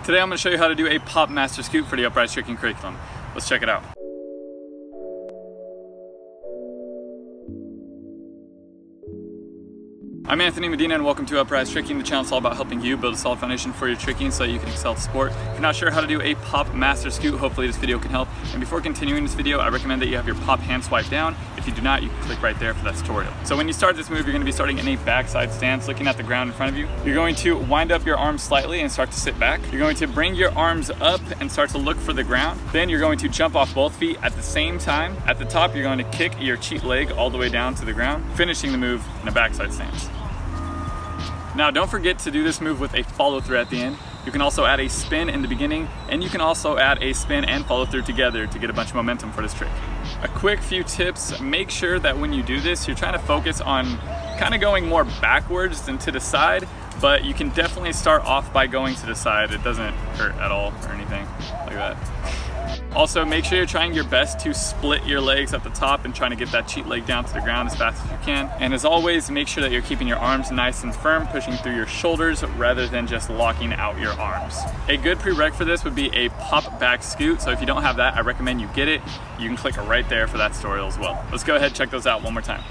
Today I'm going to show you how to do a Pop Masterscoot for the Upraiz Tricking curriculum. Let's check it out. I'm Anthony Medina and welcome to Upraiz Tricking. The channel is all about helping you build a solid foundation for your tricking so that you can excel at the sport. If you're not sure how to do a Pop Masterscoot, hopefully this video can help. And before continuing this video, I recommend that you have your Pop hand swipe down. If you do not, you can click right there for that tutorial. So when you start this move, you're going to be starting in a backside stance, looking at the ground in front of you. You're going to wind up your arms slightly and start to sit back. You're going to bring your arms up and start to look for the ground. Then you're going to jump off both feet at the same time. At the top, you're going to kick your cheat leg all the way down to the ground, finishing the move in a backside stance. Now don't forget to do this move with a follow through at the end. You can also add a spin in the beginning, and you can also add a spin and follow through together to get a bunch of momentum for this trick. A quick few tips: make sure that when you do this, you're trying to focus on kind of going more backwards than to the side, but you can definitely start off by going to the side. It doesn't hurt at all or anything like that. Also, make sure you're trying your best to split your legs at the top and trying to get that cheat leg down to the ground as fast as you can. And as always, make sure that you're keeping your arms nice and firm, pushing through your shoulders rather than just locking out your arms. A good prereq for this would be a pop back scoot. So if you don't have that, I recommend you get it. You can click right there for that tutorial as well. Let's go ahead and check those out one more time.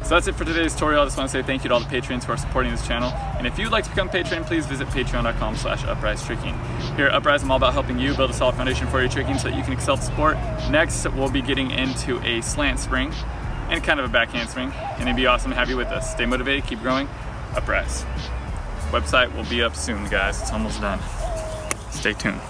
So that's it for today's tutorial. I just want to say thank you to all the patrons who are supporting this channel. And if you'd like to become a patron, please visit patreon.com/Upraiz Tricking. Here at Upraiz, I'm all about helping you build a solid foundation for your tricking so that you can excel at the sport. Next, we'll be getting into a slant spring and kind of a backhand swing. And it'd be awesome to have you with us. Stay motivated, keep growing. Upraiz. Website will be up soon, guys. It's almost done. Stay tuned.